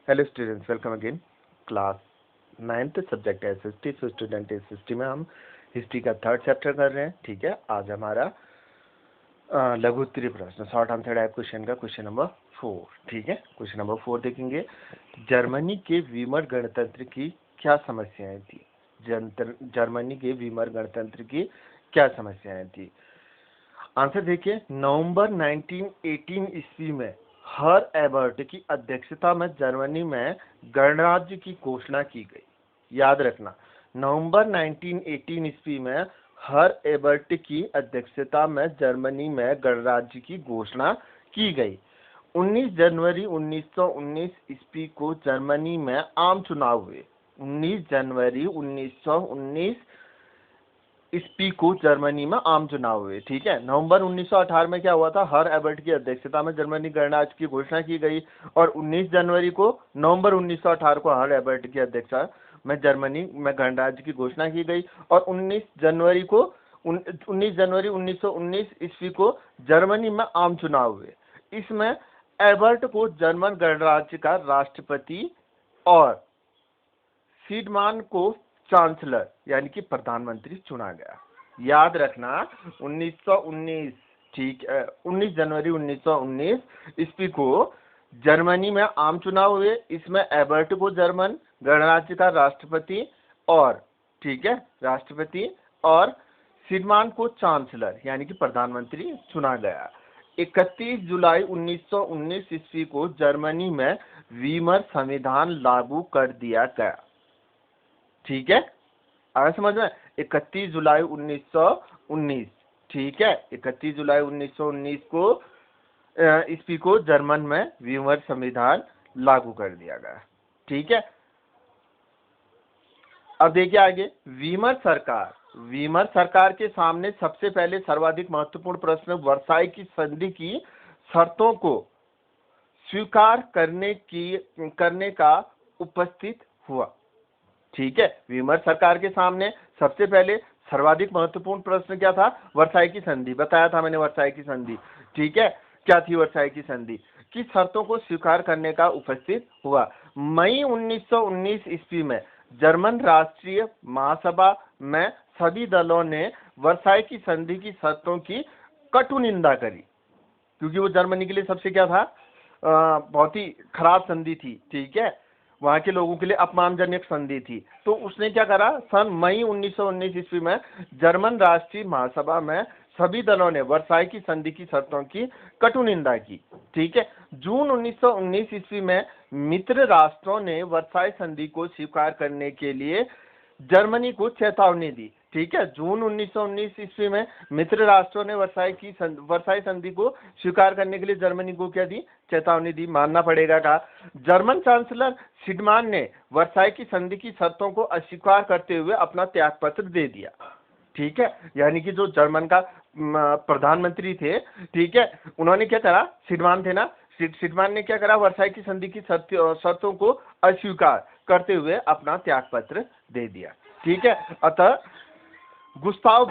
Hello students, welcome again. Class 9th subject है history. So student इस history में हम हिस्ट्री का 3rd चैप्टर कर रहे हैं। ठीक है, आज हमारा लघु उत्तरीय प्रश्न शॉर्ट आंसर टाइप क्वेश्चन का क्वेश्चन नंबर 4। ठीक है, क्वेश्चन नंबर 4 देखेंगे। जर्मनी के वीमर गणतंत्र की क्या समस्याएं थी? जर्मनी के वीमर गणतंत्र की क्या समस्याएं थी? आंसर देखिए, नवंबर 1918 ईस्वी में हर एबर्ट की अध्यक्षता में जर्मनी में गणराज्य की घोषणा की गई। याद रखना, नवंबर 1918 ईस्वी में हर एबर्ट की अध्यक्षता में जर्मनी में गणराज्य की घोषणा की गई। 19 जनवरी 1919 ईस्वी को जर्मनी में आम चुनाव हुए। 19 जनवरी 1919 ईस्वी को जर्मनी में आम चुनाव हुए। ठीक है, नवंबर 1918 में क्या हुआ था? हर एबर्ट की अध्यक्षता में जर्मनी गणराज्य की घोषणा की गई और 19 जनवरी को नवंबर 1918 को हर एबर्ट की अध्यक्षता में जर्मनी में गणराज्य की घोषणा की गई और 19 जनवरी 1919 ईस्वी को जर्मनी में आम चुनाव हुए। इसमें एबर्ट को जर्मन गणराज्य का राष्ट्रपति और सीडमान को चांसलर यानी कि प्रधानमंत्री चुना गया। याद रखना, 1919, ठीक है, 19 जनवरी 1919 ईस्वी को जर्मनी में आम चुनाव हुए। इसमें एबर्ट को जर्मन गणराज्य का राष्ट्रपति और, ठीक है, राष्ट्रपति और सीडमान को चांसलर यानी कि प्रधानमंत्री चुना गया। 31 जुलाई 1919 ईस्वी को जर्मनी में वीमर संविधान लागू कर दिया गया। ठीक है, आगे समझ में? 31 जुलाई 1919, ठीक है, 31 जुलाई 1919 को ईस्वी को जर्मन में वीमर संविधान लागू कर दिया गया। ठीक है, अब देखिए आगे। वीमर सरकार के सामने सबसे पहले सर्वाधिक महत्वपूर्ण प्रश्न वर्साई की संधि की शर्तों को स्वीकार करने का उपस्थित हुआ। ठीक है, वीमर सरकार के सामने सबसे पहले सर्वाधिक महत्वपूर्ण प्रश्न क्या था? वर्साई की संधि। बताया था मैंने वर्साई की संधि। ठीक है, क्या थी वर्साई की संधि? की शर्तों को स्वीकार करने का उपस्थित हुआ। मई 1919 ईस्वी में जर्मन राष्ट्रीय महासभा में सभी दलों ने वर्साई की संधि की शर्तों की कटु निंदा करी, क्योंकि वो जर्मनी के लिए सबसे क्या था? बहुत ही खराब संधि थी। ठीक है, वहां के लोगों के लिए अपमानजनक संधि थी। तो उसने क्या करा? सन मई 1919 ईस्वी में जर्मन राष्ट्रीय महासभा में सभी दलों ने वर्साई की संधि की शर्तों की कटु निंदा की। ठीक है, जून 1919 ईस्वी में मित्र राष्ट्रों ने वर्साई संधि को स्वीकार करने के लिए जर्मनी को चेतावनी दी। ठीक है, जून 1919 ईस्वी में मित्र राष्ट्रों ने वर्साई संधि को स्वीकार करने के लिए जर्मनी को क्या दी? चेतावनी दी। मानना पड़ेगा। कहा जर्मन चांसलर सीडमान ने वर्साई की संधि की शर्तों को अस्वीकार करते हुए अपना त्यागपत्र दे दिया। ठीक है, यानी कि जो जर्मन का प्रधानमंत्री थे, ठीक है, उन्होंने क्या करा? सीडमान थे ना, सीडमान ने क्या करा? वर्साई की संधि की शर्तों को अस्वीकार करते हुए अपना त्यागपत्र दे दिया। ठीक है, अतः गुस्ताव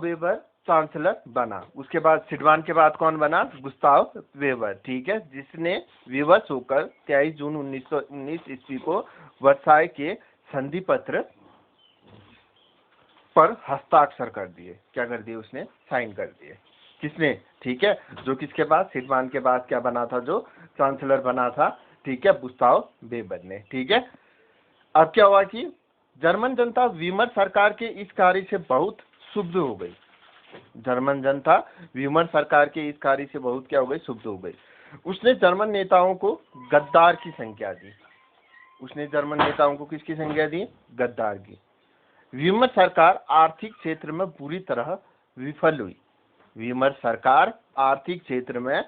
वेबर चांसलर बना। उसके बाद सीडमान के बाद कौन बना? Gustav weber. ठीक है, जिसने विवश होकर 23 जून 1919 ईस्वी को वर्साई के संधि पत्र पर हस्ताक्षर कर दिए। क्या कर दिए? उसने साइन कर दिए। किसने? ठीक है, जो किसके बाद? सीडमान के बाद क्या बना था? जो चांसलर बना था, ठीक है, गुस्ताव वेबर ने। ठीक है, अब क्या हुआ कि जर्मन जनता वीमर सरकार के इस कार्य से बहुत क्षुब्ध हो गई। जर्मन जनता वीमर सरकार के इस कार्य से बहुत क्या हो गई? क्षुब्ध हो गई। उसने जर्मन नेताओं को गद्दार की संज्ञा दी। उसने जर्मन नेताओं को किसकी संज्ञा दी? गद्दार की। वीमर सरकार आर्थिक क्षेत्र में बुरी तरह विफल हुई। वीमर सरकार आर्थिक क्षेत्र में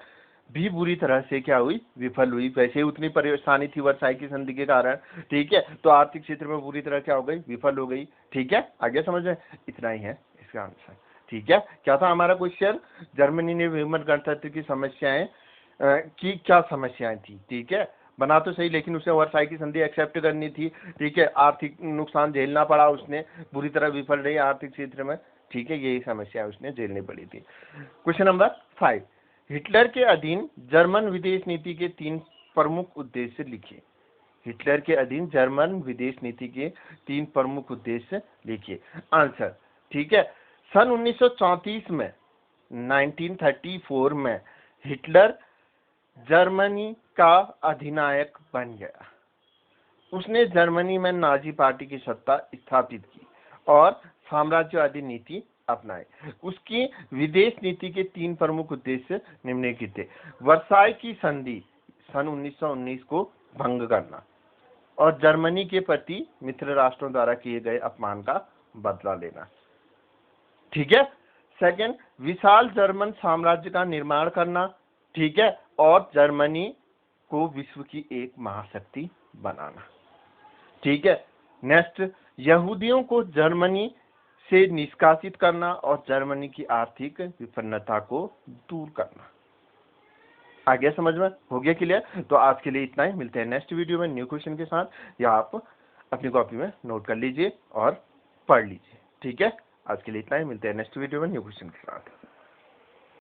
भी बुरी तरह से क्या हुई? विफल हुई। वैसे ही उतनी परेशानी थी वर्साई की संधि के कारण। ठीक है, तो आर्थिक क्षेत्र में बुरी तरह क्या हो गई? विफल हो गई। ठीक है, आगे समझ में? इतना ही है इसका आंसर। ठीक है, क्या था हमारा क्वेश्चन? जर्मनी ने वीमर गणतंत्र की समस्याएं की क्या समस्याएं थी? ठीक है, बना तो सही, लेकिन उसे वर्साई की संधि एक्सेप्ट करनी थी। ठीक है, आर्थिक नुकसान झेलना पड़ा, उसने बुरी तरह विफल रही आर्थिक क्षेत्र में। ठीक है, यही समस्या उसने झेलनी पड़ी थी। क्वेश्चन नंबर 5, हिटलर के अधीन जर्मन विदेश नीति के 3 प्रमुख उद्देश्य लिखिए। हिटलर के अधीन जर्मन विदेश नीति के 3 प्रमुख उद्देश्य लिखिए। आंसर, ठीक है। सन 1934 में 1934 में हिटलर जर्मनी का अधिनायक बन गया। उसने जर्मनी में नाजी पार्टी की सत्ता स्थापित की और साम्राज्यवादी नीति अपनाई। उसकी विदेश नीति के 3 प्रमुख उद्देश्य निम्नलिखित थे। वर्साई की संधि सन 1919 को भंग करना और जर्मनी के प्रति मित्र राष्ट्रों द्वारा किए गए अपमान का बदला लेना। ठीक है। सेकंड, विशाल जर्मन साम्राज्य का निर्माण करना। ठीक है। और जर्मनी को विश्व की एक महाशक्ति बनाना। ठीक है। नेक्स्ट, यहूदियों को जर्मनी से निष्कासित करना और जर्मनी की आर्थिक विपन्नता को दूर करना। आ गया समझ में? हो गया क्लियर? तो आज के लिए इतना ही। मिलते हैं नेक्स्ट वीडियो में न्यू क्वेश्चन के साथ, या आप अपनी कॉपी में नोट कर लीजिए और पढ़ लीजिए। ठीक है। आज के लिए इतना ही। मिलते हैं नेक्स्ट वीडियो में न्यू क्वेश्चन के साथ।